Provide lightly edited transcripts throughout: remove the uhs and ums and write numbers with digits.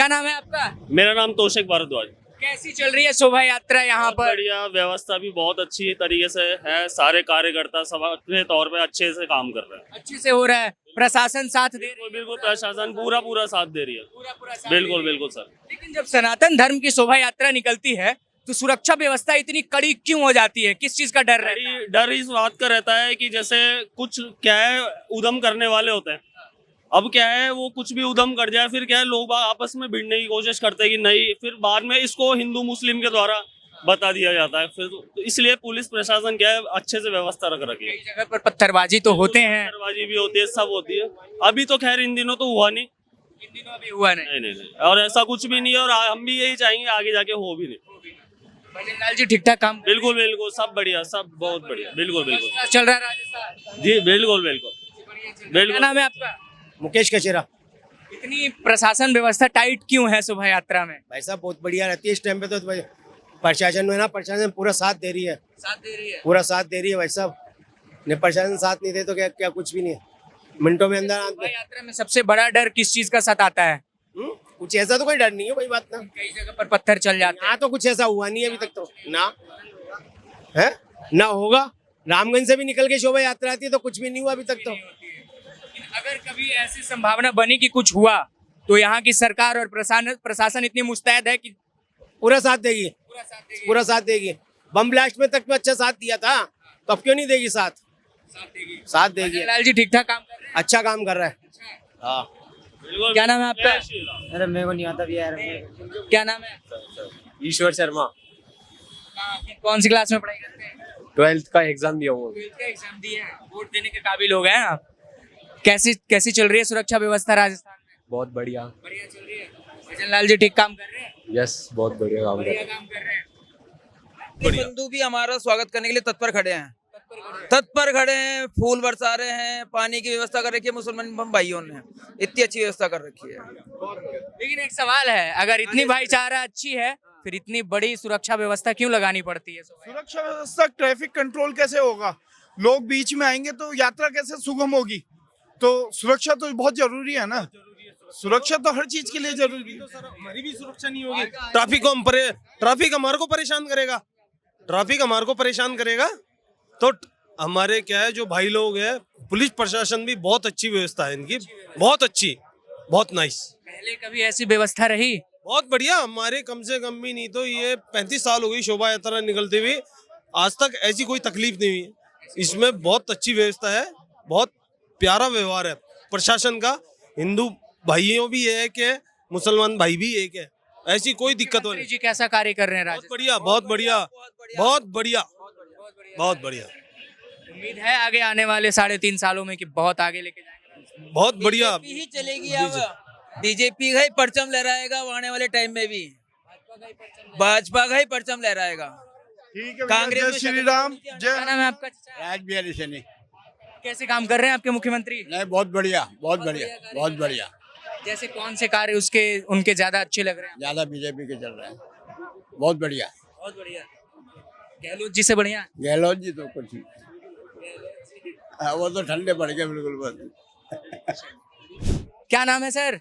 क्या नाम है आपका? मेरा नाम तौशिक भारद्वाज। कैसी चल रही है शोभा यात्रा यहाँ बहुत पर? बढ़िया, व्यवस्था भी बहुत अच्छी तरीके से है। सारे कार्यकर्ता सब अपने तौर पे अच्छे से काम कर रहे हैं। अच्छे से हो रहा है, प्रशासन साथ दे रही बिल्कुल है? बिल्कुल, प्रशासन पूरा साथ दे रही है। पूरा साथ बिल्कुल दे रही है। बिल्कुल सर। लेकिन जब सनातन धर्म की शोभा यात्रा निकलती है तो सुरक्षा व्यवस्था इतनी कड़ी क्यों हो जाती है? किस चीज का डर रहता है? डर इस बात का रहता है कि जैसे कुछ क्या है, उधम करने वाले होते हैं। अब क्या है, वो कुछ भी उधम कर जाए, फिर क्या है, लोग आपस में भिड़ने की कोशिश करते हैं कि नहीं, फिर बाद में इसको हिंदू मुस्लिम के द्वारा बता दिया जाता है। फिर तो इसलिए पुलिस प्रशासन क्या है, अच्छे से व्यवस्था रख रखी है। कई जगह पर पत्थरबाजी तो होते हैं, दरवाजी भी होती है, सब होती है। अभी तो खैर इन दिनों तो हुआ नहीं। इन दिनों अभी हुआ नहीं। नहीं नहीं नहीं, और ऐसा कुछ भी नहीं है, और हम भी यही चाहेंगे आगे जाके हो भी नहीं। भजन लाल जी ठीक ठाक काम बिल्कुल बिल्कुल, सब बढ़िया, सब बहुत बढ़िया। बिल्कुल बिल्कुल चल रहा है राजस्थान। जी, बिल्कुल बिल्कुल क्या बिल्कुल। नाम है आपका? मुकेश कचेरा। इतनी प्रशासन व्यवस्था टाइट क्यों है शोभा यात्रा में? भाई साहब बहुत बढ़िया रहती है इस टाइम पे तो प्रशासन में ना, प्रशासन पूरा साथ दे रही है, साथ दे रही है। पूरा साथ दे रही है भाई साहब। ने प्रशासन साथ नहीं दे तो क्या क्या कुछ भी नहीं है, मिनटों में अंदर शोभा यात्रा में सबसे बड़ा डर किस चीज का सताता है? कुछ ऐसा तो कोई डर नहीं है, कोई बात ना। कई जगह पर पत्थर चल जाते हैं। यहाँ तो कुछ ऐसा हुआ नहीं है अभी तक तो ना है ना होगा। रामगंज से भी निकल के शोभा यात्रा आती है तो कुछ भी नहीं हुआ अभी तक तो। लेकिन अगर कभी ऐसी संभावना बनी कि कुछ हुआ तो यहाँ की सरकार और प्रशासन इतनी मुस्तैद है कि पूरा साथ देगी, पूरा साथ देगी। पूरा साथ देगी। बम ब्लास्ट में तक में अच्छा साथ दिया था, तो अब क्यों नहीं देगी साथ? साथ देगी। साथ देगी, भजन लाल जी ठीक ठाक काम कर रहे हैं। अच्छा काम कर रहा है। हाँ बिल्कुल। क्या नाम है आपका? अरे मेरे को नहीं आता भी यार। क्या नाम है? ईश्वर शर्मा। कौन सी क्लास में पढ़ाई करते हैं? 12th का एग्जाम दिया हुआ। 12th का एग्जाम दिए हैं, वोट देने के काबिल हो गए हैं आप। कैसी कैसी चल रही है सुरक्षा व्यवस्था राजस्थान में? बहुत बढ़िया। बढ़िया चल रही है। भजन लाल जी ठीक काम कर रहे हैं? यस, बहुत बढ़िया काम कर बढ़िया काम कर रहे हैं। बंधु भी हमारा स्वागत करने के लिए तत्पर खड़े हैं, तत्पर खड़े हैं, फूल बरसा रहे हैं, पानी की व्यवस्था कर रखी है मुसलमान भाइयों ने, इतनी अच्छी व्यवस्था कर रखी है। लेकिन एक सवाल है, अगर इतनी भाईचारा अच्छी है फिर इतनी बड़ी सुरक्षा व्यवस्था क्यों लगानी पड़ती है? सुरक्षा व्यवस्था, ट्रैफिक कंट्रोल कैसे होगा? लोग बीच में आएंगे तो यात्रा कैसे सुगम होगी? तो सुरक्षा तो बहुत जरूरी है ना। सुरक्षा तो हर चीज के लिए जरूरी है। हमारी भी सुरक्षा नहीं होगी, ट्रैफिक हमारे को परेशान करेगा, ट्रैफिक हमारे को परेशान करेगा। तो हमारे क्या है, जो भाई लोग हैं, पुलिस प्रशासन भी बहुत अच्छी व्यवस्था है इनकी, बहुत अच्छी, बहुत नाइस। पहले कभी ऐसी व्यवस्था रही? बहुत बढ़िया। हमारे कम से कम भी नहीं तो ये 35 साल हो गई शोभा यात्रा निकलते हुए, आज तक ऐसी कोई तकलीफ नहीं हुई है। इसमें बहुत अच्छी व्यवस्था है, बहुत प्यारा व्यवहार है प्रशासन का। हिंदू भाइयों भी एक है, मुसलमान भाई भी एक है, ऐसी कोई दिक्कत मंत्री नहीं। जी कैसा कार्य कर रहे हैं बहुत राजस्थान? बढ़िया, बहुत बढ़िया, बहुत बढ़िया, बहुत बढ़िया, उम्मीद है आगे आने वाले 3.5 सालों में कि बहुत आगे लेके जाएंगे। बहुत बढ़िया। बीजेपी ही चलेगी अब, बीजेपी का ही परचम लहराएगा आने वाले टाइम में भी, भाजपा का ही परचम लहराएगा। ठीक है, कांग्रेस जय में श्री शक्ल राम। नहीं क्या जय नाम है आपका? राज बिहारी सैनी। कैसे काम कर रहे हैं आपके मुख्यमंत्री? नहीं, बहुत बढ़िया, बहुत बढ़िया, बहुत बढ़िया। जैसे कौन से कार्य उनके ज्यादा अच्छे लग रहे हैं? ज्यादा बीजेपी के चल रहे हैं, बहुत बढ़िया। बहुत बढ़िया। गहलोत जी से बढ़िया? गहलोत जी तो कुछ वो तो ठंडे पड़ गए बिल्कुल बस। क्या नाम है सर?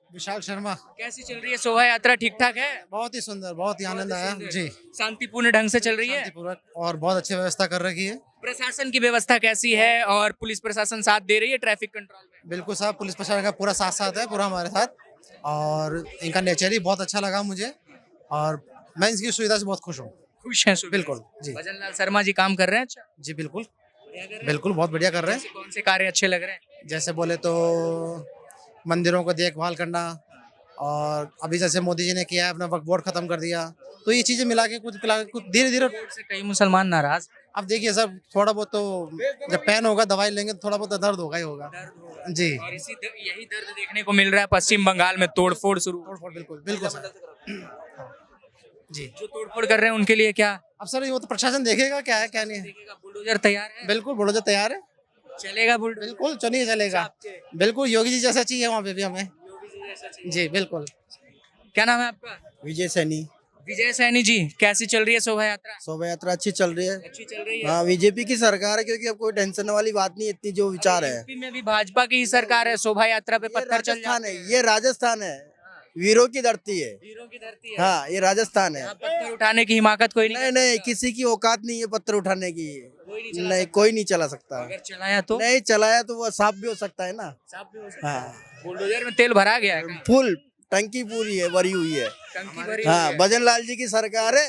विशाल शर्मा। कैसी चल रही है शोभा यात्रा? ठीक ठाक है? बहुत ही सुंदर, बहुत ही आनंद आया जी। शांतिपूर्ण ढंग से चल रही है? शांतिपूर्वक और बहुत अच्छी व्यवस्था कर रखी है। प्रशासन की व्यवस्था कैसी है और पुलिस प्रशासन साथ दे रही है ट्रैफिक कंट्रोल में? बिल्कुल साहब, पुलिस प्रशासन का पूरा साथ साथ है, पूरा हमारे साथ। और इनका नेचर ही बहुत अच्छा लगा मुझे, और मैं इसकी सुविधा से बहुत खुश हूँ। खुश हैं? बिल्कुल जी। भजन लाल शर्मा जी काम कर रहे हैं? अच्छा, जी बिल्कुल, बिल्कुल बहुत बढ़िया कर रहे हैं। कौन से कार्य अच्छे लग रहे हैं? जैसे बोले तो मंदिरों को देखभाल करना, और अभी जैसे मोदी जी ने किया है, अपना वक्फ बोर्ड खत्म कर दिया, तो ये चीजें मिला के कुछ धीरे धीरे। से कई मुसलमान नाराज। अब देखिए सर, थोड़ा बहुत तो जब पेन होगा, दवाई लेंगे तो थोड़ा बहुत दर्द होगा ही होगा जी। और यही दर्द देखने को मिल रहा है पश्चिम बंगाल में, तोड़फोड़ शुरू। तोड़फोड़, बिल्कुल बिल्कुल सर जी। जो तोड़फोड़ कर रहे हैं उनके लिए क्या? अब सर वो तो प्रशासन देखेगा क्या है क्या नहीं है। बुलडोजर तैयार है? बिल्कुल बुलडोजर तैयार है, चलेगा बुलडोजर? बिल्कुल चलिए चलेगा। बिल्कुल योगी जी जैसा चाहिए वहाँ पे भी हमें जी। बिल्कुल। क्या नाम है आपका? विजय सैनी। विजय सैनी जी, कैसी चल रही है शोभा यात्रा? शोभा यात्रा अच्छी चल रही है। अच्छी चल रही है। हाँ, बीजेपी की सरकार है, क्योंकि अब कोई टेंशन वाली बात नहीं, इतनी जो विचार है। यूपी में भी भाजपा की ही सरकार है, शोभा यात्रा पे पत्थर चल राजस्थान जाते है, हैं। ये राजस्थान है, वीरों की धरती है। वीरों की धरती है। हाँ, ये राजस्थान है। यहाँ पत्थर उठाने की हिमाकत कोई नहीं नहीं नहीं, किसी की औकात नहीं है पत्थर उठाने की। कोई नहीं चला नहीं, कोई नहीं चला सकता। अगर चलाया तो नहीं चलाया तो वो साफ भी हो सकता है ना। साफ भी हो सकता है। हाँ, बुलडोजर में तेल भरा गया है क्या? फुल टंकी पूरी है, भरी हुई है। टंकी भरी हाँ, हुई है। भजन लाल जी की सरकार है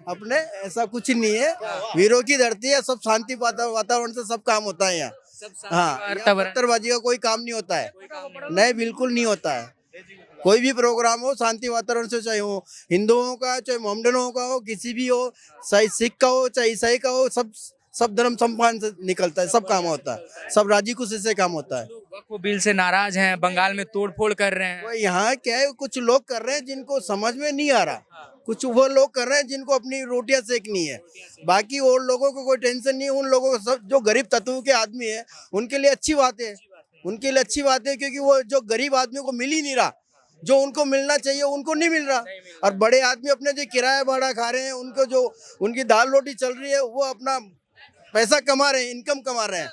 अपने, ऐसा कुछ नहीं है। वीरों की धरती है, सब शांति वातावरण से सब काम होता है यहाँ। सब शांति हाँ, यहाँ वातावरण। पत्थरबाजी का कोई काम नहीं होता है। कोई काम नहीं। नहीं, बिल्कुल नहीं होता है। कोई भी प्रोग्राम हो शांति वातावरण से, चाहे हो हिंदुओं का, चाहे मोहम्मदनों का हो, किसी भी हो, चाहे सिख का हो, चाहे ईसाई का हो, सब धर्म सम्मान से निकलता है, सब काम होता है, सब राजी खुशी से काम होता है। लोग वक्फ बिल से नाराज हैं, बंगाल में तोड़फोड़ कर रहे हैं। वो यहाँ क्या है, कुछ लोग कर रहे हैं जिनको समझ में नहीं आ रहा, कुछ वो लोग कर रहे हैं जिनको अपनी रोटियां सेकनी है। बाकी और लोगों को कोई टेंशन नहीं है। उन लोगों को सब जो गरीब तत्व के आदमी है उनके लिए अच्छी बात है, उनके लिए अच्छी बात है, क्योंकि वो जो गरीब आदमी को मिल ही नहीं रहा, जो उनको मिलना चाहिए उनको नहीं मिल रहा। और बड़े आदमी अपने जो किराया भाड़ा खा रहे हैं, उनको जो उनकी दाल रोटी चल रही है, वो अपना पैसा कमा रहे हैं, इनकम कमा रहे हैं।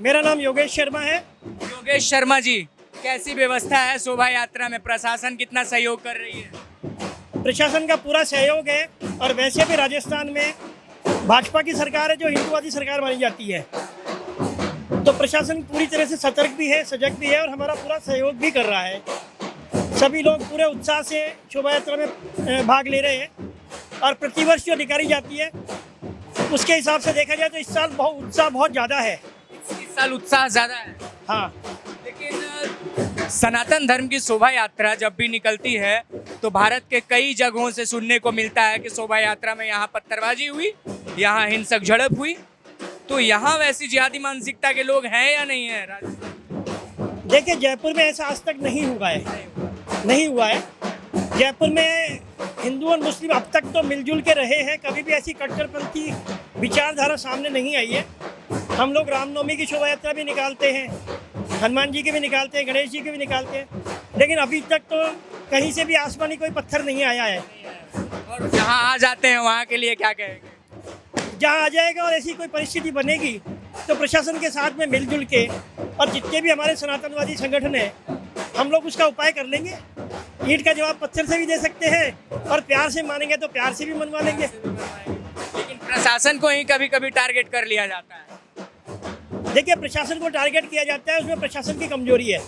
मेरा नाम योगेश शर्मा है। योगेश शर्मा जी, कैसी व्यवस्था है शोभा यात्रा में? प्रशासन कितना सहयोग कर रही है? प्रशासन का पूरा सहयोग है, और वैसे भी राजस्थान में भाजपा की सरकार है जो हिंदुवादी सरकार मानी जाती है, तो प्रशासन पूरी तरह से सतर्क भी है, सजग भी है, और हमारा पूरा सहयोग भी कर रहा है। सभी लोग पूरे उत्साह से शोभा यात्रा में भाग ले रहे हैं, और प्रतिवर्ष जो निकाली जाती है उसके हिसाब से देखा जाए तो इस साल उत्साह बहुत ज़्यादा है। इस साल उत्साह ज्यादा है। हाँ, लेकिन सनातन धर्म की शोभा यात्रा जब भी निकलती है तो भारत के कई जगहों से सुनने को मिलता है कि शोभा यात्रा में यहाँ पत्थरबाजी हुई, यहाँ हिंसक झड़प हुई। तो यहाँ वैसी जिहादी मानसिकता के लोग हैं या नहीं है राजस्थान? देखिए जयपुर में ऐसा आज तक नहीं हुआ है। जयपुर में हिंदू और मुस्लिम अब तक तो मिलजुल के रहे हैं, कभी भी ऐसी कट्टरपंथी विचारधारा सामने नहीं आई है। हम लोग रामनवमी की शोभा यात्रा भी निकालते हैं, हनुमान जी की भी निकालते हैं, गणेश जी की भी निकालते हैं, लेकिन अभी तक तो कहीं से भी आसमानी कोई पत्थर नहीं आया है। और जहाँ आ जाते हैं वहाँ के लिए क्या कहेंगे? जहाँ आ जाएगा और ऐसी कोई परिस्थिति बनेगी तो प्रशासन के साथ में मिलजुल के, और जितने भी हमारे सनातनवादी संगठन हैं, हम लोग उसका उपाय कर लेंगे। ईंट का जवाब पत्थर से भी दे सकते हैं, और प्यार से मानेंगे तो प्यार से भी मनवा लेंगे। लेकिन प्रशासन को ही कभी कभी टारगेट कर लिया जाता है। देखिए, प्रशासन को टारगेट किया जाता है, उसमें प्रशासन की कमजोरी है।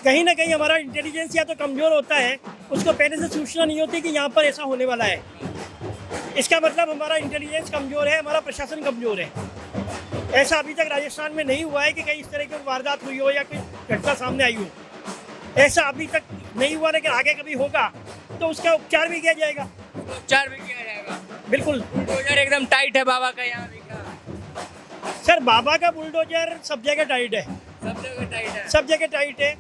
कहीं ना कहीं हमारा इंटेलिजेंस या तो कमजोर होता है, उसको पहले से सूचना नहीं होती कि यहाँ पर ऐसा होने वाला है। इसका मतलब हमारा इंटेलिजेंस कमजोर है, हमारा प्रशासन कमजोर है। ऐसा अभी तक राजस्थान में नहीं हुआ है कि कहीं इस तरह की वारदात हुई हो या कोई घटना सामने आई हो। ऐसा अभी तक नहीं हुआ, लेकिन आगे कभी होगा तो उसका उपचार भी किया जाएगा। उपचार भी किया जाएगा। बिल्कुल। बुलडोजर एकदम टाइट है बाबा का यहाँ भी का? सर, बाबा का बुलडोजर सब जगह टाइट है। सब जगह टाइट है। सब जगह टाइट है।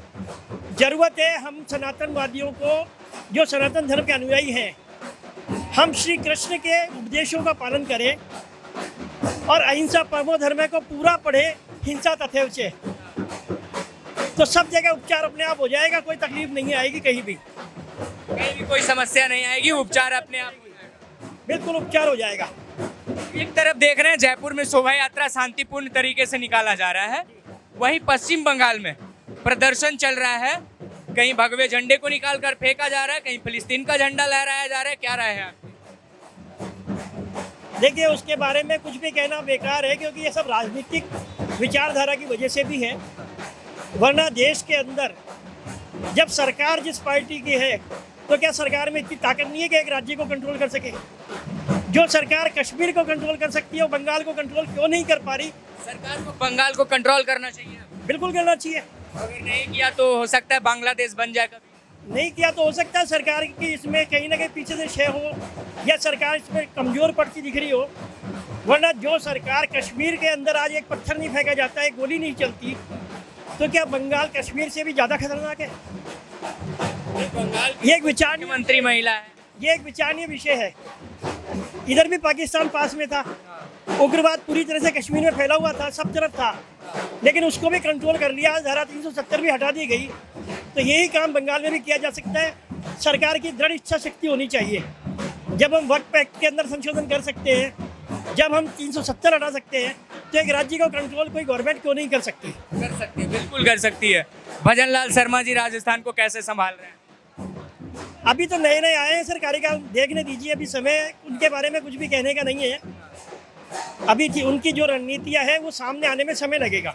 जरूरत है हम सनातनवादियों को, जो सनातन धर्म के अनुयायी हैं, हम श्री कृष्ण के उपदेशों का पालन करें और अहिंसा परमो धर्म को पूरा पढ़े, हिंसा तथैव से, तो सब जगह उपचार अपने आप हो जाएगा, कोई तकलीफ नहीं आएगी कहीं भी। कहीं भी कोई समस्या नहीं आएगी, उपचार अपने आप हो जाएगा। बिल्कुल उपचार हो जाएगा। एक तरफ देख रहे हैं जयपुर में शोभा यात्रा शांतिपूर्ण तरीके से निकाला जा रहा है, वहीं पश्चिम बंगाल में प्रदर्शन चल रहा है। कहीं भगवे झंडे को निकाल कर फेंका जा रहा है, कहीं फिलिस्तीन का झंडा लहराया जा रहा है। क्या राय है आपकी? देखिए, उसके बारे में कुछ भी कहना बेकार है, क्योंकि ये सब राजनीतिक विचारधारा की वजह से भी है। वरना देश के अंदर जब सरकार जिस पार्टी की है, तो क्या सरकार में इतनी ताकत नहीं है कि एक राज्य को कंट्रोल कर सके? जो सरकार कश्मीर को कंट्रोल कर सकती है, वो बंगाल को कंट्रोल क्यों नहीं कर पा रही? सरकार को बंगाल को कंट्रोल करना चाहिए। बिल्कुल करना चाहिए। अगर नहीं किया तो हो सकता है बांग्लादेश बन जाए कभी। नहीं किया तो हो सकता है सरकार की इसमें कहीं ना कहीं पीछे से क्षय हो, या सरकार इसमें कमजोर पड़ती दिख रही हो। वरना जो सरकार कश्मीर के अंदर आज एक पत्थर नहीं फेंका जाता है, गोली नहीं चलती, तो क्या बंगाल कश्मीर से भी ज़्यादा खतरनाक है? ये एक विचारणीय मंत्री महिला है, ये एक विचारणीय विषय है। इधर भी पाकिस्तान पास में था, उग्रवाद पूरी तरह से कश्मीर में फैला हुआ था, सब तरफ था, लेकिन उसको भी कंट्रोल कर लिया। धारा 370 भी हटा दी गई। तो यही काम बंगाल में भी किया जा सकता है। सरकार की दृढ़ इच्छा शक्ति होनी चाहिए। जब हम वक्फ एक्ट के अंदर संशोधन कर सकते हैं, जब हम 370 हटा सकते हैं, तो एक राज्य को कंट्रोल कोई गवर्नमेंट क्यों नहीं कर सकती? कर सकती है, बिल्कुल कर सकती है। भजन लाल शर्मा जी राजस्थान को कैसे संभाल रहे हैं? अभी तो नए नए आए हैं सर, कार्यकाल देखने दीजिए, अभी समय उनके बारे में कुछ भी कहने का नहीं है। अभी उनकी जो रणनीतियाँ है वो सामने आने में समय लगेगा।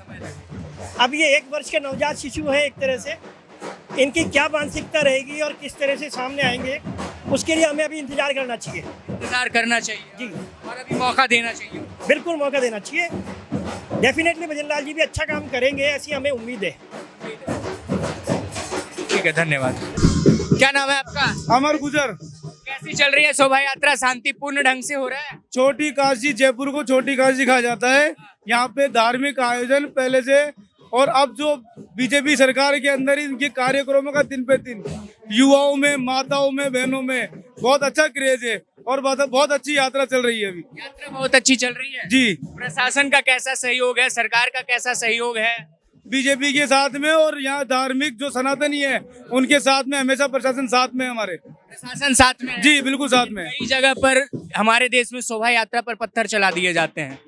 अब ये 1 वर्ष के नवजात शिशु है, एक तरह से इनकी क्या मानसिकता रहेगी और किस तरह से सामने आएंगे, उसके लिए हमें अभी इंतजार करना चाहिए। इंतजार करना चाहिए जी, और अभी मौका देना चाहिए। बिल्कुल मौका देना चाहिए। डेफिनेटली भजन लाल जी भी अच्छा काम करेंगे, ऐसी हमें उम्मीद है। ठीक है, धन्यवाद। क्या नाम है आपका? अमर गुजर। कैसी चल रही है शोभा यात्रा? शांतिपूर्ण ढंग से हो रहा है? छोटी काशी, जयपुर को छोटी काशी कहा जाता है। यहाँ पे धार्मिक आयोजन पहले से, और अब जो बीजेपी सरकार के अंदर ही इनके कार्यक्रमों का दिन पे दिन युवाओं में, माताओं में, बहनों में बहुत अच्छा क्रेज है और बहुत अच्छी यात्रा चल रही है। अभी यात्रा बहुत अच्छी चल रही है जी। प्रशासन का कैसा सहयोग है? सरकार का कैसा सहयोग है? बीजेपी के साथ में, और यहाँ धार्मिक जो सनातनी है उनके साथ में हमेशा प्रशासन साथ में है। हमारे प्रशासन साथ में है? जी बिल्कुल साथ में। कई जगह पर हमारे देश में शोभा यात्रा पर पत्थर चला दिए जाते हैं।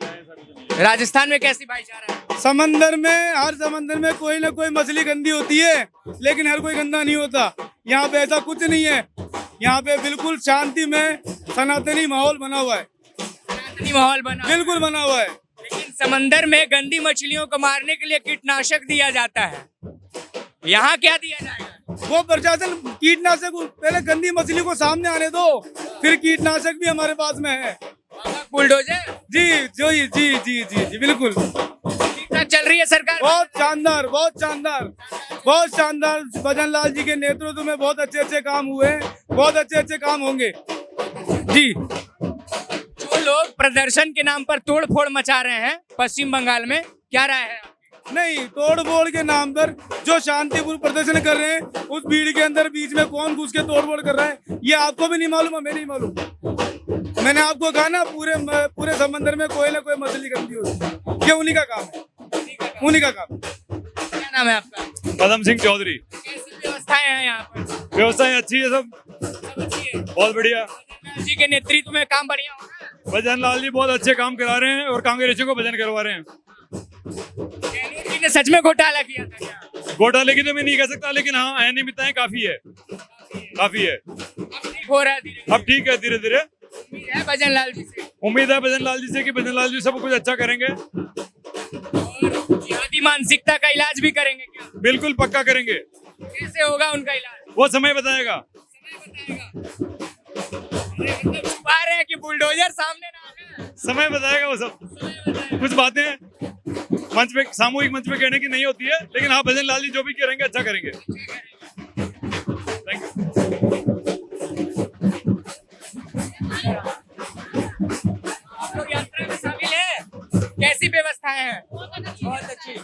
राजस्थान में कैसी भाईचारा है? समंदर में, हर समंदर में कोई ना कोई मछली गंदी होती है, लेकिन हर कोई गंदा नहीं होता। यहाँ पे ऐसा कुछ नहीं है। यहाँ पे बिल्कुल शांति में सनातनी माहौल बना हुआ है। सनातनी माहौल बना, बिल्कुल बना हुआ है। लेकिन समंदर में गंदी मछलियों को मारने के लिए कीटनाशक दिया जाता है, यहाँ क्या दिया जाएगा? वो प्रशासन कीटनाशक, पहले गंदी मछली को सामने आने दो, फिर कीटनाशक भी हमारे पास में है। बुलडोजर? जी जी जी जी जी जी बिल्कुल। ठीक ठाक चल रही है सरकार? बहुत शानदार, बहुत शानदार, बहुत शानदार। भजन लाल जी के नेतृत्व में बहुत अच्छे अच्छे काम हुए हैं, बहुत अच्छे अच्छे काम होंगे जी। जो लोग प्रदर्शन के नाम पर तोड़ फोड़ मचा रहे हैं पश्चिम बंगाल में, क्या राय है? नहीं, तोड़ फोड़ के नाम पर जो शांतिपूर्ण प्रदर्शन कर रहे हैं, उस भीड़ के अंदर बीच में कौन घुस के तोड़ फोड़ कर रहा है, ये आपको भी नहीं मालूम, हमें नहीं मालूम। मैंने आपको कहा ना, पूरे समंदर में कोई ना कोई मछली गंदी होती है। ये उन्हीं का काम है, उन्हीं का काम। क्या नाम है आपका? पदम सिंह चौधरी। कैसी व्यवस्थाएं हैं यहाँ पर? व्यवस्थाएं अच्छी है, सब अच्छी है। बहुत बढ़िया। जी के नेतृत्व में काम बढ़िया हो रहा है। भजन लाल जी बहुत अच्छे काम करा रहे हैं और कांग्रेसियों को भजन करवा रहे हैं। गहलोत जी ने सच में घोटाला किया था क्या? घोटाले की तो मैं नहीं कह सकता, लेकिन हाँ अनियमितताएं काफी है, काफी है। अब ठीक हो रहा है धीरे अब ठीक है, धीरे धीरे है भजन लाल जी से। उम्मीद है भजन लाल जी से कि भजन लाल जी सब कुछ अच्छा करेंगे। और जिहादी मानसिकता का इलाज भी करेंगे क्या? बिल्कुल पक्का करेंगे। कैसे होगा उनका इलाज? वो समय बताएगा। मतलब छुपा रहे हैं कि बुलडोजर सामने ना आना। समय बताएगा वो सब। कुछ बातें मंच पे, सामूहिक मंच पे कहने की नहीं होती है, लेकिन हाँ भजन लाल जी जो भी करेंगे अच्छा करेंगे। Thank you. आप लोग यात्रा में शामिल हैं? कैसी व्यवस्थाएं हैं? बहुत अच्छी।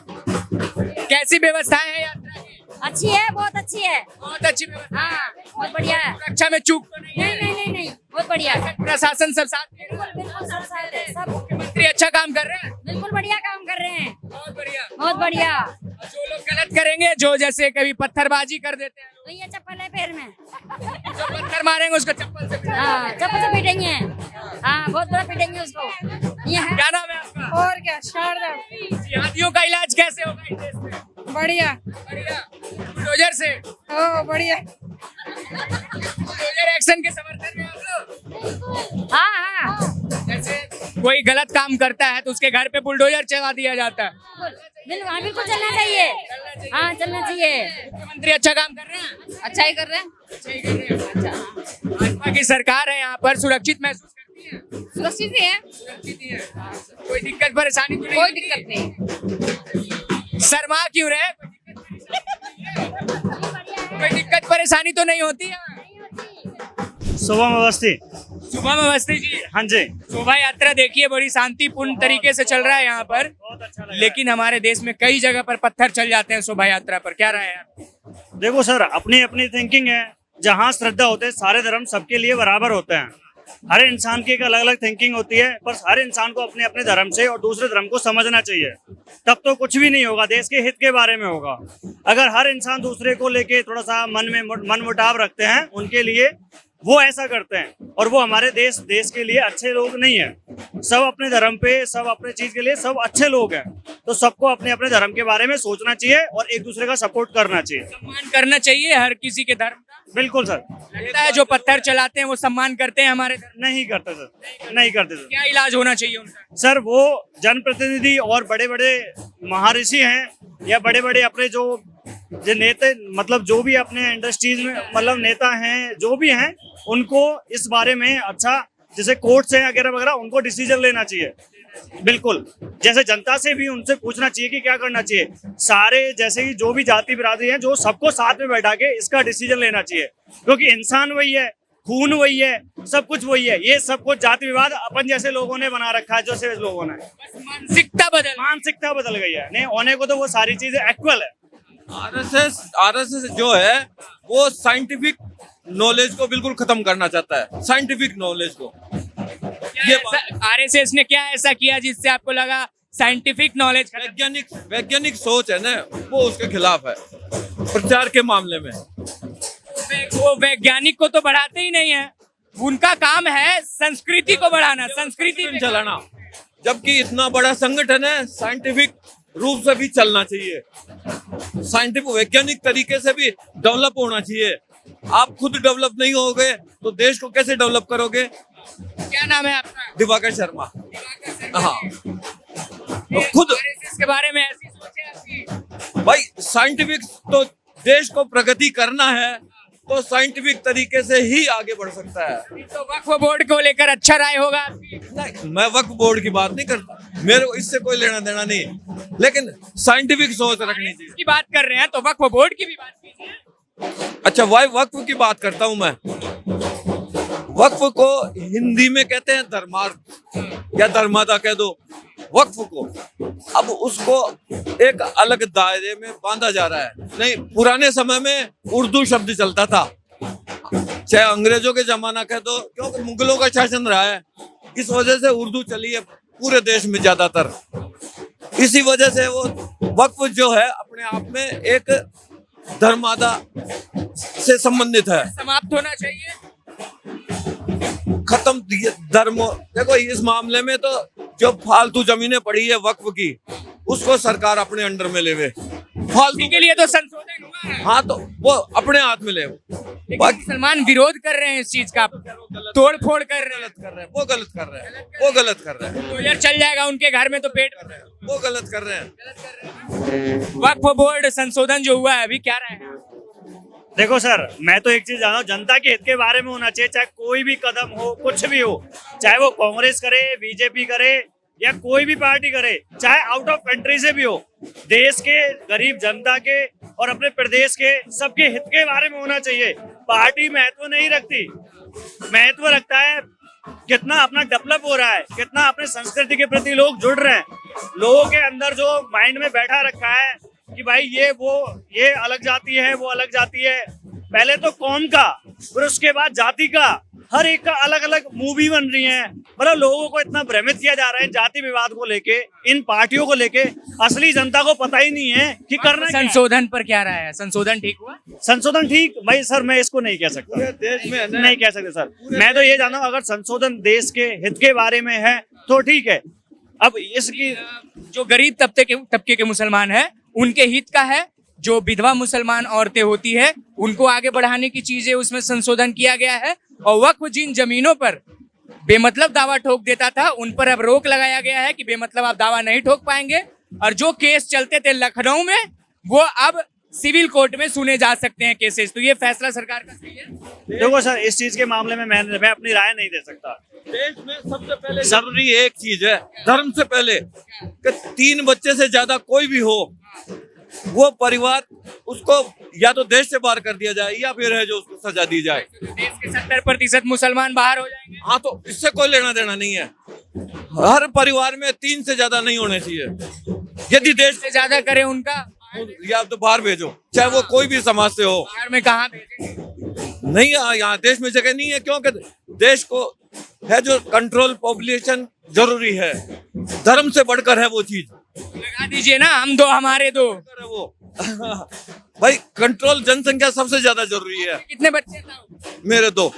कैसी व्यवस्थाएं हैं यात्रा की? अच्छी है, बहुत अच्छी है। बहुत अच्छी व्यवस्था। हाँ, बहुत बढ़िया है। सुरक्षा में चूक तो नहीं है? नहीं, बहुत बढ़िया है। प्रशासन सब साथ में? बिल्कुल सब साथ है, सब मुख्यमंत्री अच्छा काम कर रहे हैं? बिल्कुल बढ़िया काम कर रहे हैं। बहुत बढ़िया, बहुत बढ़िया। जो लोग गलत करेंगे, जो जैसे कभी पत्थरबाजी कर देते हैं, तो ये चप्पल है पैर में, जो पत्थर मारेंगे उसको चप्पल से पीटेंगे। हाँ चप्पल से पीटेंगे। हाँ बहुत बड़ा पीटेंगे उसको। ये है। क्या नाम है आपका? और क्या, शारदा। जिहादियों का इलाज कैसे होगा इस देश में? बढ़िया बढ़िया। बुलडोजर से? ओ बढ़िया। बुलडोजर एक्शन के समर्थन में आप लोग? हाँ। जैसे कोई गलत काम करता है तो उसके घर पे बुलडोजर चला दिया जाता है। बिल्कुल चलना चाहिए। हाँ चलना चाहिए। मुख्यमंत्री अच्छा काम कर रहे हैं? अच्छा ही कर रहे हैं। अच्छा ही कर रहे हैं। अच्छा, भाजपा की सरकार है यहाँ पर, सुरक्षित महसूस करती है? सुरक्षित ही है। सुरक्षित ही है। कोई दिक्कत परेशानी तो नहीं? कोई दिक्कत नहीं। शर्मा क्यों रहे? कोई दिक्कत परेशानी तो नहीं होती है? शुभम अवस्थी। शुभम अवस्थी जी, हाँ जी। शोभा यात्रा देखिए बड़ी शांतिपूर्ण तरीके से चल रहा है यहाँ पर, लेकिन हमारे देश में कई जगह पर पत्थर चल जाते हैं शोभा यात्रा पर, क्या राय है आपकी? देखो सर, अपनी अपनी थिंकिंग है। जहाँ श्रद्धा होते हैं, सारे धर्म सबके लिए बराबर होते हैं। हर इंसान की एक अलग अलग थिंकिंग होती है, पर हर इंसान को अपने अपने धर्म से और दूसरे धर्म को समझना चाहिए। तब तो कुछ भी नहीं होगा, देश के हित के बारे में होगा। अगर हर इंसान दूसरे को लेके थोड़ा सा मन मुटाव रखते हैं, उनके लिए वो ऐसा करते हैं, और वो हमारे देश के लिए अच्छे लोग नहीं है। सब अपने धर्म पे, सब अपने चीज के लिए सब अच्छे लोग हैं। तो सबको अपने अपने धर्म के बारे में सोचना चाहिए और एक दूसरे का सपोर्ट करना चाहिए। सम्मान करना चाहिए हर किसी के धर्म का। बिल्कुल सर। लगता है जो पत्थर चलाते हैं वो सम्मान करते हैं हमारे धर्म? नहीं करते सर, नहीं करते सर। क्या इलाज होना चाहिए उनका? सर वो जनप्रतिनिधि और बड़े बड़े महर्षि हैं या बड़े बड़े अपने जो नेता, मतलब जो भी अपने इंडस्ट्रीज में मतलब नेता हैं जो भी हैं, उनको इस बारे में अच्छा, जैसे कोर्ट्स हैं वगैरह वगैरह, उनको डिसीजन लेना चाहिए। बिल्कुल, जैसे जनता से भी उनसे पूछना चाहिए कि क्या करना चाहिए। सारे जैसे ही जो भी जाति बिरादरी हैं, जो सबको साथ में बैठा के इसका डिसीजन लेना चाहिए, क्योंकि इंसान वही है, खून वही है, सब कुछ वही है। ये सब कुछ जाति विवाद अपन जैसे लोगों ने बना रखा है, जैसे लोगों ने मानसिकता बदल गई है। नहीं होने को तो वो सारी चीजें इक्वल है। आरएसएस जो है वो साइंटिफिक नॉलेज को बिल्कुल खत्म करना चाहता है, साइंटिफिक नॉलेज को। ये आरएसएस ने क्या ऐसा किया जिससे आपको लगा साइंटिफिक नॉलेज? वैज्ञानिक सोच है ना, वो उसके खिलाफ है प्रचार के मामले में। वो वैज्ञानिक को तो बढ़ाते ही नहीं है, उनका काम है संस्कृति को बढ़ाना, संस्कृति में चलाना। जबकि इतना बड़ा संगठन है, साइंटिफिक रूप से भी चलना चाहिए, साइंटिफिक वैज्ञानिक तरीके से भी डेवलप होना चाहिए। आप खुद डेवलप नहीं होगे तो देश को कैसे डेवलप करोगे? क्या नाम है आपका? दिवाकर शर्मा। हाँ, तो खुद इसके बारे में ऐसी सोच है आपकी? भाई साइंटिफिक तो देश को प्रगति करना है तो साइंटिफिक तरीके से ही आगे बढ़ सकता है। तो वक्फ बोर्ड को लेकर अच्छा राय होगा आपकी? नहीं, मैं वक्फ बोर्ड की बात नहीं करता, मेरे को इससे कोई लेना देना नहीं, लेकिन साइंटिफिक सोच रखनी चाहिए। की बात कर रहे हैं तो वक्फ बोर्ड की भी बात कीजिए। अच्छा, वक्फ की बात करता हूं मैं। वक्फ को हिंदी में कहते हैं धर्मार्थ या धर्मादा कह दो वक्फ को। अब उसको एक अलग दायरे में बांधा जा रहा है। नहीं, पुराने समय में उर्दू शब्द चलता था, चाहे अंग्रेजों के जमाना कह दो, क्योंकि मुगलों का शासन रहा है, इस वजह से उर्दू चली है पूरे देश में ज्यादातर। इसी वजह से वो वक्फ जो है अपने आप में एक धर्मादा से संबंधित है। समाप्त होना चाहिए, खत्म धर्म। देखो इस मामले में तो जो फालतू जमीनें पड़ी है वक्फ की, उसको सरकार अपने अंडर में लेवे। फालतू के लिए तो संशोधन हुआ है। हाँ, तो वो अपने हाथ में ले। मुसलमान विरोध कर रहे हैं इस चीज का, तोड़ फोड़ कर रहे हैं। वो गलत कर रहे हैं, वो गलत कर रहे हैं। तो यार चल जाएगा उनके घर में तो पेट, वो गलत कर रहे हैं। वक्फ बोर्ड संशोधन जो हुआ है अभी, क्या राय है? देखो सर, मैं तो एक चीज जानता हूँ, जनता के हित के बारे में होना चाहिए, चाहे कोई भी कदम हो, कुछ भी हो, चाहे वो कांग्रेस करे, बीजेपी करे या कोई भी पार्टी करे, चाहे आउट ऑफ कंट्री से भी हो, देश के गरीब जनता के और अपने प्रदेश के सबके हित के बारे में होना चाहिए। पार्टी महत्व नहीं रखती, महत्व रखता है कितना अपना डेवलप हो रहा है, कितना अपने संस्कृति के प्रति लोग जुड़ रहे हैं। लोगों के अंदर जो माइंड में बैठा रखा है कि भाई ये अलग जाति है, वो अलग जाति है, पहले तो कौम का, फिर उसके बाद जाति का, हर एक का अलग अलग मूवी बन रही है। मतलब लोगों को इतना भ्रमित किया जा रहा है जाति विवाद को लेके, इन पार्टियों को लेके, असली जनता को पता ही नहीं है कि करना क्या है। संशोधन पर क्या राय है? संशोधन ठीक हुआ? संशोधन ठीक, भाई सर मैं इसको नहीं कह सकता, देश में नहीं कह सकते सर। मैं तो ये जानता हूँ अगर संशोधन देश के हित के बारे में है तो ठीक है। अब इसकी जो गरीब तबके के मुसलमान है उनके हित का है, जो विधवा मुसलमान औरतें होती है उनको आगे बढ़ाने की चीजें उसमें संशोधन किया गया है। और वक्फ जिन जमीनों पर बेमतलब दावा ठोक देता था उन पर अब रोक लगाया गया है कि बेमतलब आप दावा नहीं ठोक पाएंगे। और जो केस चलते थे लखनऊ में वो अब सिविल कोर्ट में सुने जा सकते हैं केसेस। तो ये फैसला सरकार का सही है? देखो सर, इस चीज के मामले में मैं अपनी राय नहीं दे सकता। देश में सबसे पहले जरूरी एक चीज है, धर्म से पहले, कि 3 बच्चे से ज्यादा कोई भी हो वो परिवार, उसको या तो देश से बाहर कर दिया जाए या फिर है जो उसको सजा दी जाए। देश के 70% मुसलमान बाहर हो जाएंगे। हाँ, तो इससे कोई लेना देना नहीं है। हर परिवार में 3 से ज्यादा नहीं होने चाहिए। यदि देश से ज्यादा करे उनका, या तो बाहर भेजो, चाहे वो कोई भी समाज से हो। बाहर में कहाँ भेजेंगे? नहीं, यहाँ देश में जगह नहीं है, क्योंकि देश को है जो कंट्रोल पॉपुलेशन जरूरी है, धर्म से बढ़कर है वो चीज। लगा दीजिए ना, हम दो हमारे दो। वो भाई कंट्रोल जनसंख्या सबसे ज्यादा जरूरी है। कितने बच्चे? मेरे 2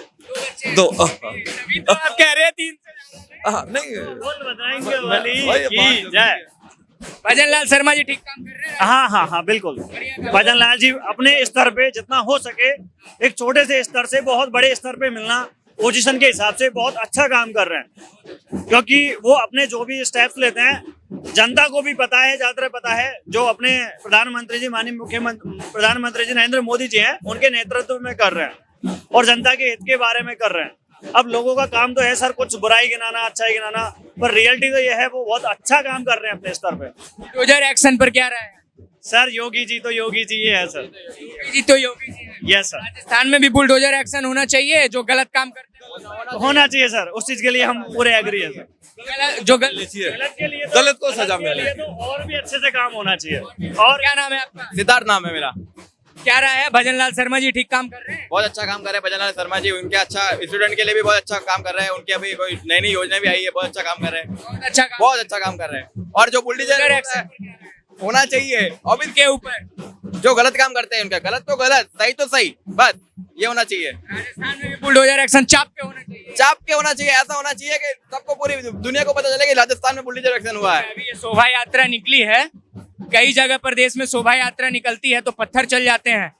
तो आप कह रहे हैं 3 से नहीं, बताएंगे वाली की जय। भजन लाल शर्मा जी ठीक काम कर रहे हैं। हाँ हाँ हाँ बिल्कुल। भजन लाल जी अपने स्तर पे जितना हो सके एक छोटे से स्तर से बहुत बड़े स्तर पे मिलना, पोजीशन के हिसाब से बहुत अच्छा काम कर रहे हैं, क्योंकि वो अपने जो भी स्टेप्स लेते हैं जनता को भी पता है, ज्यादातर पता है। जो अपने प्रधानमंत्री जी, माननीय मुख्यमंत्री प्रधानमंत्री जी नरेंद्र मोदी जी हैं, उनके नेतृत्व में कर रहे हैं और जनता के हित के बारे में कर रहे हैं। अब लोगों का काम तो है सर कुछ बुराई गिनाना, अच्छाई गिनाना, पर रियलिटी तो ये है वो बहुत अच्छा काम कर रहे हैं अपने स्तर पे। बुलडोजर एक्शन पर क्या राय है? सर योगी जी तो योगी जी ही है सर। योगी जी तो योगी जी है। यस सर, राजस्थान में भी बुलडोजर एक्शन होना चाहिए, जो गलत काम करते हैं होना चाहिए सर। उस चीज के लिए हम पूरे एग्री है सर। जो गलत गलत के लिए गलत को सजा के लिए तो और भी अच्छे से काम होना चाहिए। और क्या नाम है आपका? सिद्धार्थ नाम है मेरा। क्या राय है? भजन लाल शर्मा जी ठीक काम कर रहे हैं? बहुत अच्छा काम कर रहे हैं भजन लाल शर्मा जी। उनके अच्छा स्टूडेंट के लिए भी बहुत अच्छा काम कर रहे हैं। उनकी अभी कोई नई नई योजना भी आई है, बहुत अच्छा काम कर रहे हैं। बहुत अच्छा काम कर रहे हैं। और जो बुलडोजर होना चाहिए और के ऊपर जो गलत काम करते हैं उनका गलत तो गलत, सही तो सही, बस ये होना चाहिए। राजस्थान में भी बुलडोजर एक्शन चाप के होना चाहिए। चाप के होना चाहिए, ऐसा होना चाहिए कि सबको पूरी दुनिया को पता चले कि राजस्थान में बुलडोजर एक्शन हुआ है। अभी ये शोभा यात्रा निकली है, कई जगह पर देश में शोभा यात्रा निकलती है तो पत्थर चल जाते हैं।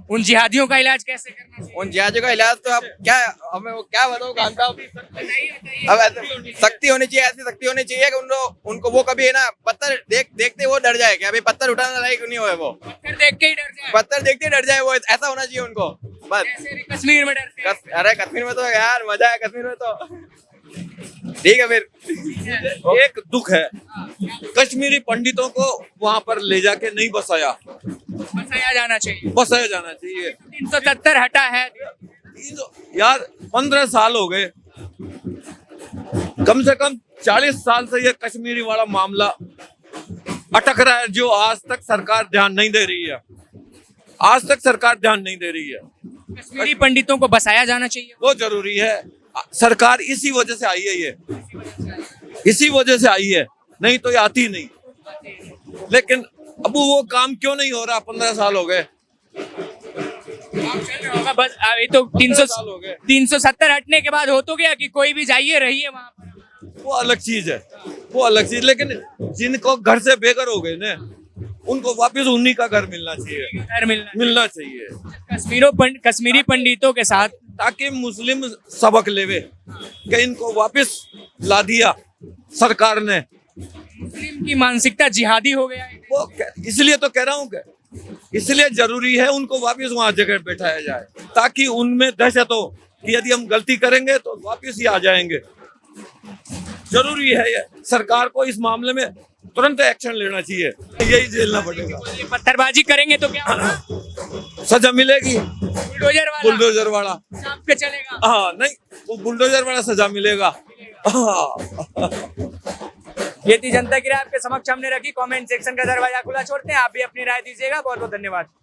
उन जिहादियों का इलाज कैसे करना चाहिए? उन जिहादियों का इलाज तो अब क्या हमें वो क्या बताऊं खान साहब। अब ऐसे शक्ति होनी चाहिए, ऐसी शक्ति होनी चाहिए कि उनको वो कभी है ना पत्थर देखते वो डर जाए कि अभी पत्थर उठाने लायक नहीं हुए, वो पत्थर देख के ही डर जाए। पत्थर देखते डर जाए, वो ऐसा होना चाहिए उनको बस। ऐसे भी कश्मीर में डरते हैं। अरे कश्मीर में तो यार मजा है, कश्मीर में तो ठीक है। फिर एक दुख है, कश्मीरी पंडितों को वहां पर ले जाके नहीं बसाया जाना चाहिए। बसाया जाना चाहिए। 370 हटा है यार, 15 साल हो गए, कम से कम 40 साल से ये कश्मीरी वाला मामला अटक रहा है, जो आज तक सरकार ध्यान नहीं दे रही है। आज तक सरकार ध्यान नहीं दे रही है। कश्मीरी पंडितों को बसाया जाना चाहिए, वो जरूरी है। सरकार इसी वजह से आई है, ये इसी वजह से आई है, नहीं तो ये आती नहीं। लेकिन अब वो काम क्यों नहीं हो रहा? 15 साल हो गए। बस अभी तो 370 हटने के बाद हो तो गया कि कोई भी जाइए रहिए वहाँ पर, वो अलग चीज है, वो अलग चीज। लेकिन जिनको घर से बेघर हो गए ना, उनको वापस उन्हीं का घर मिलना चाहिए, घर मिलना चाहिए कश्मीरी पंडितों के साथ, ताकि मुस्लिम सबक लेवे कि इनको वापस ला दिया सरकार ने। मुस्लिम की मानसिकता जिहादी हो गया है। वो इसलिए तो कह रहा हूँ कि इसलिए जरूरी है उनको वापस वहां जगह बैठाया जाए, ताकि उनमें दहशत हो कि यदि हम गलती करेंगे तो वापस ही आ जाएंगे। जरूरी है ये, सरकार को इस मामले में तुरंत एक्शन लेना चाहिए, यही झेलना पड़ेगा। पत्थरबाजी करेंगे तो क्या होगा? सजा मिलेगी। बुलडोजर वाला चाप के चलेगा। हाँ नहीं, वो बुलडोजर वाला सजा मिलेगा। ये थी जनता की राय आपके समक्ष हमने रखी। कमेंट सेक्शन का दरवाजा खुला छोड़ते हैं, आप भी अपनी राय दीजिएगा। बहुत बहुत धन्यवाद।